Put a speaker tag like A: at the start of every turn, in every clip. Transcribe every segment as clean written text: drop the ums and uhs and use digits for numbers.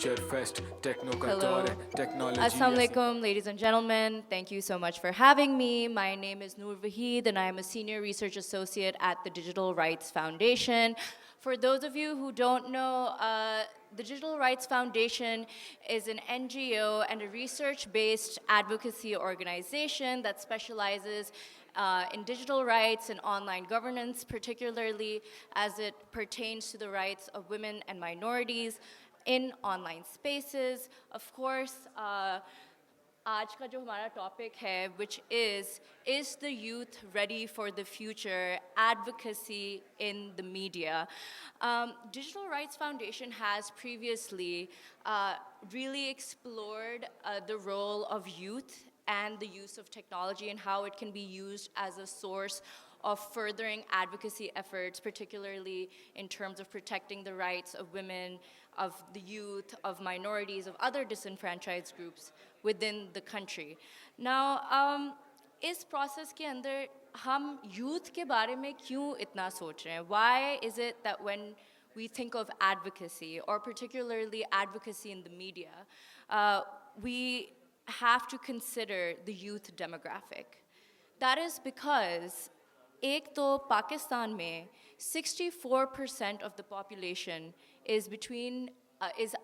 A: Future Fest, Techno का
B: Hello.
A: दौर है, technology
B: Assalamu
A: ऐसे-
B: alaikum, ladies and gentlemen. Thank you so much for having me. My name is Noor Waheed, and I am a senior research associate at the Digital Rights Foundation. For those of you who don't know, the Digital Rights Foundation is an NGO and a research-based advocacy organization that specializes in digital rights and online governance, particularly as it pertains to the rights of women and minorities in online spaces. Of course, आज का जो हमारा topic है, which is the youth ready for the future? Advocacy in the media. Digital Rights Foundation has previously really explored the role of youth and the use of technology and how it can be used as a source of furthering advocacy efforts, particularly in terms of protecting the rights of women, of the youth, of minorities, of other disenfranchised groups within the country. Now, इस process के अंदर हम youth के बारे में क्यों इतना सोच रहे हैं? Why is it that when we think of advocacy, or particularly advocacy in the media, we have to consider the youth demographic? That is because एक तो पाकिस्तान में 64% of the population is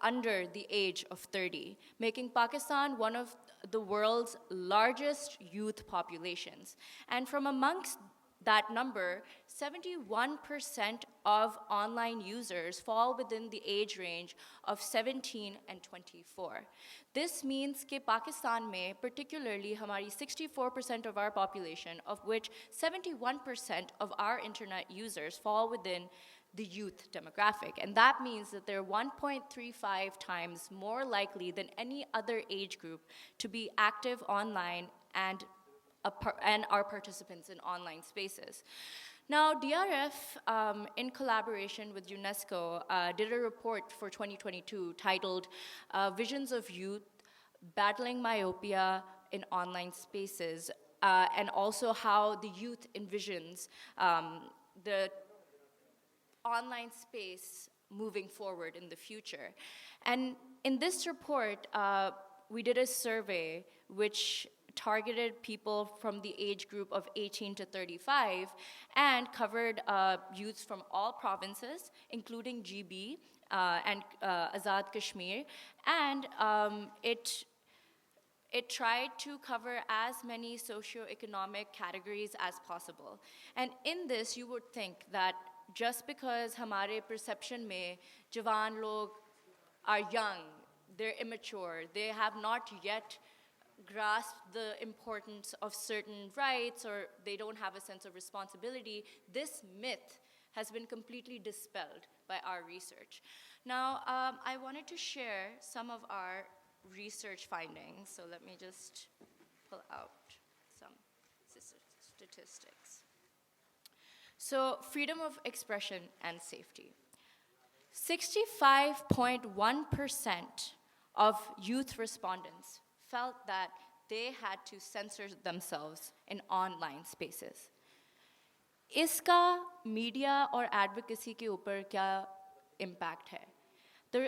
B: under the age of 30, making Pakistan one of the world's largest youth populations. And from amongst that number, 71% of online users fall within the age range of 17 and 24. This means that Pakistan mein, particularly hamari 64% of our population, of which 71% of our internet users fall within the youth demographic. And that means that they're 1.35 times more likely than any other age group to be active online and are participants in online spaces. Now, DRF, in collaboration with UNESCO, did a report for 2022 titled Visions of Youth, Battling Myopia in Online Spaces, and also how the youth envisions the online space moving forward in the future. And in this report, we did a survey which targeted people from the age group of 18 to 35 and covered youths from all provinces, including GB and Azad Kashmir. And it tried to cover as many socioeconomic categories as possible. And in this, you would think that just because hamare perception mein jawan log are young, they're immature, they have not yet grasp the importance of certain rights, or they don't have a sense of responsibility, this myth has been completely dispelled by our research. Now, I wanted to share some of our research findings, so let me just pull out some statistics. So, freedom of expression and safety. 65.1% of youth respondents felt that they had to censor themselves in online spaces. इसका media or advocacy के ऊपर क्या impact है?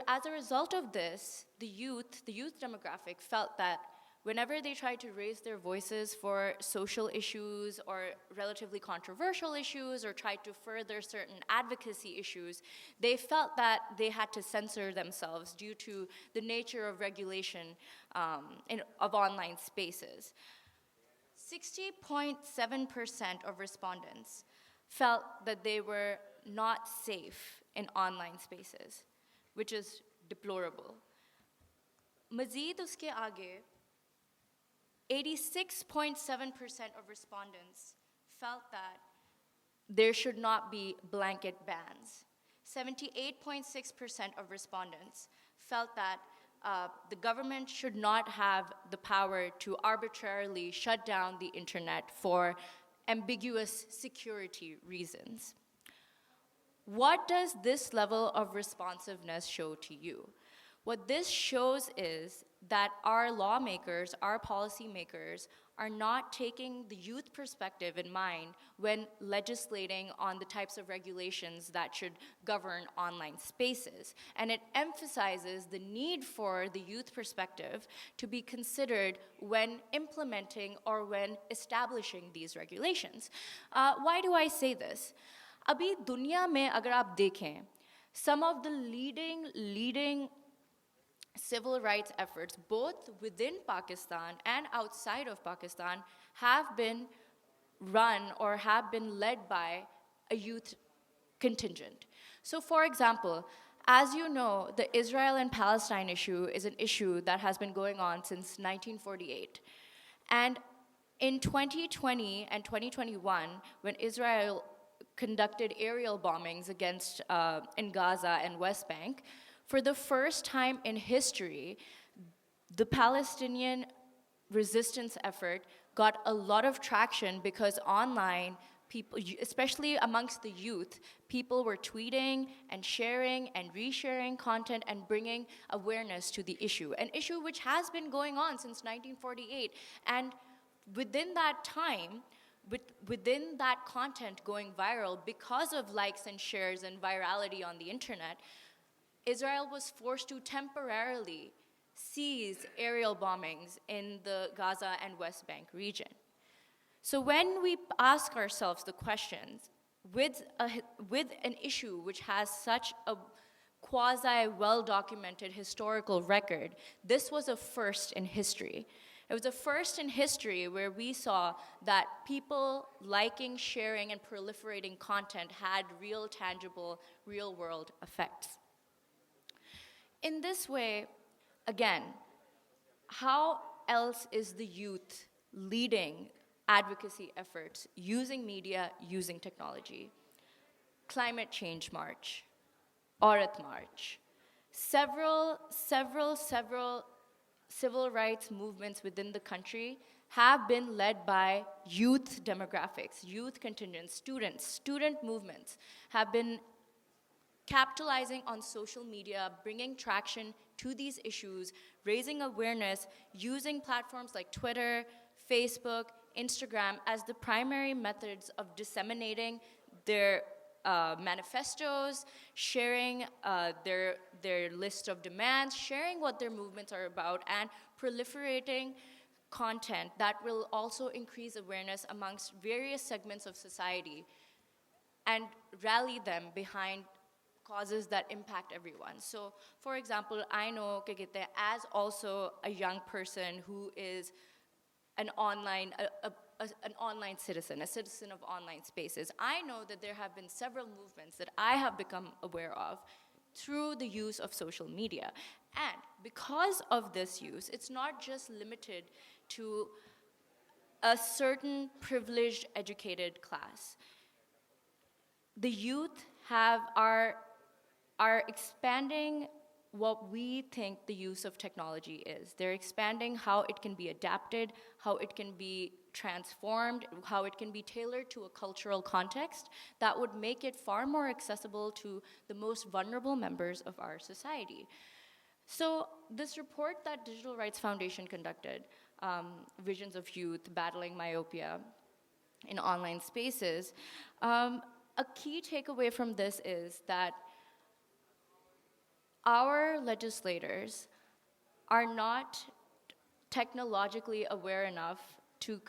B: As a result of this, the youth demographic felt that whenever they tried to raise their voices for social issues or relatively controversial issues, or tried to further certain advocacy issues, they felt that they had to censor themselves due to the nature of regulation of online spaces. 60.7% of respondents felt that they were not safe in online spaces, which is deplorable. Mazid uske aage, 86.7% of respondents felt that there should not be blanket bans. 78.6% of respondents felt that the government should not have the power to arbitrarily shut down the internet for ambiguous security reasons. What does this level of responsiveness show to you? What this shows is that our lawmakers, our policymakers, are not taking the youth perspective in mind when legislating on the types of regulations that should govern online spaces. And it emphasizes the need for the youth perspective to be considered when implementing or when establishing these regulations. Why do I say this? Abhi dunya mein agar aap dekhein, some of the leading civil rights efforts, both within Pakistan and outside of Pakistan, have been run or have been led by a youth contingent. So, for example, as you know, the Israel and Palestine issue is an issue that has been going on since 1948. And in 2020 and 2021, when Israel conducted aerial bombings against in Gaza and West Bank, for the first time in history, the Palestinian resistance effort got a lot of traction because online, people, especially amongst the youth, people were tweeting and sharing and resharing content and bringing awareness to the issue, an issue which has been going on since 1948. And within that time, within that content going viral, because of likes and shares and virality on the internet, Israel was forced to temporarily cease aerial bombings in the Gaza and West Bank region. So when we ask ourselves the questions, with an issue which has such a quasi-well-documented historical record, this was a first in history. It was a first in history where we saw that people liking, sharing, and proliferating content had real, tangible, real-world effects. In this way, again, how else is the youth leading advocacy efforts using media, using technology? Climate Change March, Aurat March, several civil rights movements within the country have been led by youth demographics, youth contingents, student movements have been capitalizing on social media, bringing traction to these issues, raising awareness, using platforms like Twitter, Facebook, Instagram as the primary methods of disseminating their manifestos, sharing their list of demands, sharing what their movements are about, and proliferating content that will also increase awareness amongst various segments of society and rally them behind causes that impact everyone. So, for example, I know as also a young person who is an online citizen, a citizen of online spaces, I know that there have been several movements that I have become aware of through the use of social media. And because of this use, it's not just limited to a certain privileged, educated class. The youth are expanding what we think the use of technology is. They're expanding how it can be adapted, how it can be transformed, how it can be tailored to a cultural context that would make it far more accessible to the most vulnerable members of our society. So this report that Digital Rights Foundation conducted, Visions of Youth Battling Myopia in Online Spaces, a key takeaway from this is that our legislators are not technologically aware enough to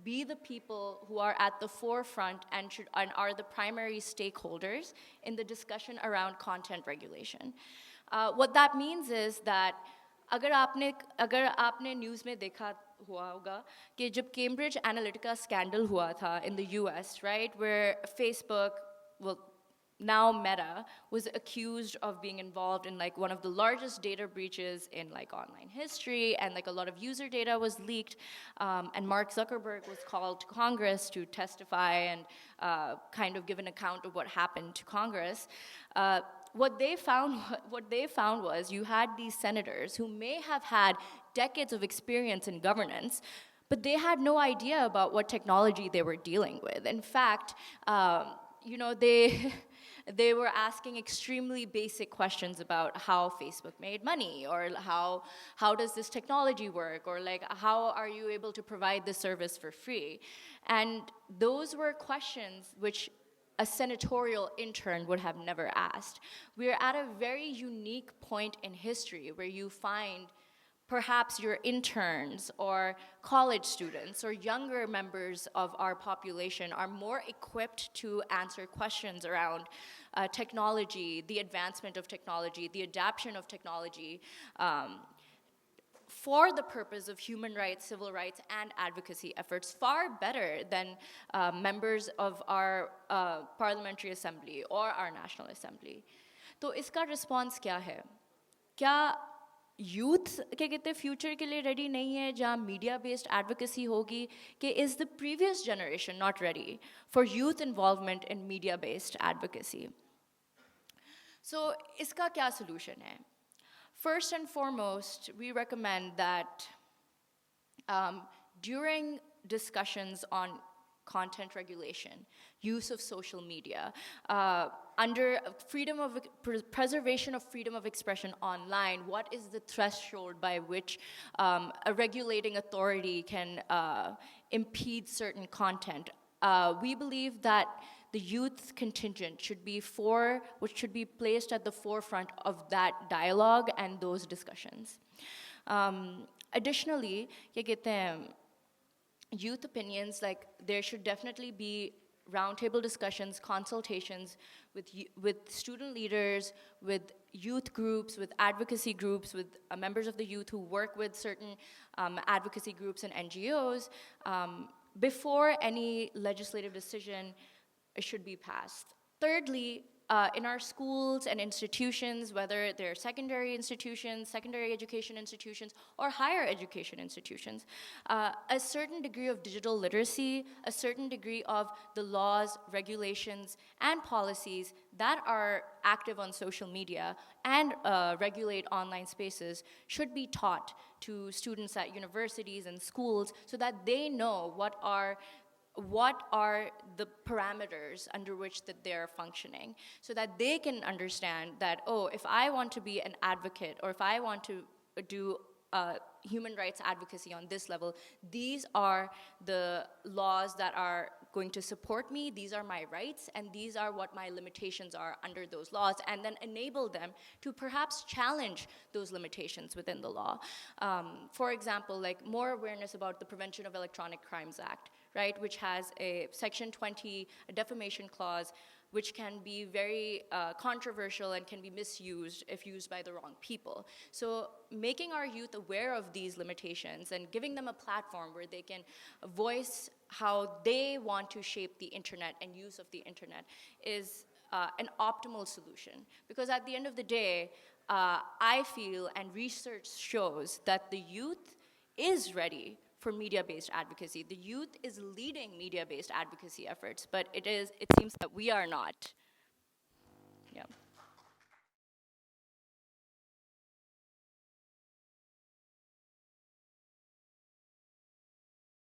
B: be the people who are at the forefront and are the primary stakeholders in the discussion around content regulation. What that means is that अगर आपने news में देखा हुआ होगा कि जब Cambridge Analytica scandal हुआ था in the US, right, where Facebook, well, now Meta, was accused of being involved in like one of the largest data breaches in like online history, and like a lot of user data was leaked, and Mark Zuckerberg was called to Congress to testify and kind of give an account of what happened to Congress. What they found was you had these senators who may have had decades of experience in governance, but they had no idea about what technology they were dealing with. In fact, you know, they they were asking extremely basic questions about how Facebook made money, or how does this technology work, or like how are you able to provide this service for free? And those were questions which a senatorial intern would have never asked. We're at a very unique point in history where you find perhaps your interns or college students or younger members of our population are more equipped to answer questions around technology, the advancement of technology, the adoption of technology, for the purpose of human rights, civil rights, and advocacy efforts far better than members of our parliamentary assembly or our national assembly. तो इसका response क्या है? क्या youth क्या कहते हैं future के लिए रेडी नहीं है जहाँ मीडिया बेस्ड एडवोकेसी होगी कि is the previous generation not ready for youth involvement in media based advocacy? So इसका क्या सोल्यूशन है? First and foremost, we recommend that during discussions on content regulation, use of social media, under preservation of freedom of expression online, what is the threshold by which a regulating authority can impede certain content? We believe that the youth contingent should be placed at the forefront of that dialogue and those discussions. Additionally, youth opinions, like there should definitely be roundtable discussions, consultations with student leaders, with youth groups, with advocacy groups, with members of the youth who work with certain advocacy groups and NGOs before any legislative decision should be passed. Thirdly, in our schools and institutions, whether they're secondary institutions, secondary education institutions, or higher education institutions, a certain degree of digital literacy, a certain degree of the laws, regulations, and policies that are active on social media and regulate online spaces should be taught to students at universities and schools so that they know what are the parameters under which that they're functioning, so that they can understand that, oh, if I want to be an advocate, or if I want to do human rights advocacy on this level, these are the laws that are going to support me, these are my rights, and these are what my limitations are under those laws, and then enable them to perhaps challenge those limitations within the law. For example, like more awareness about the Prevention of Electronic Crimes Act, right, which has a Section 20, a defamation clause, which can be very controversial and can be misused if used by the wrong people. So making our youth aware of these limitations and giving them a platform where they can voice how they want to shape the internet and use of the internet is an optimal solution. Because at the end of the day, I feel, and research shows, that the youth is ready for media-based advocacy. The youth is leading media-based advocacy efforts, but it seems that we are not. Yeah.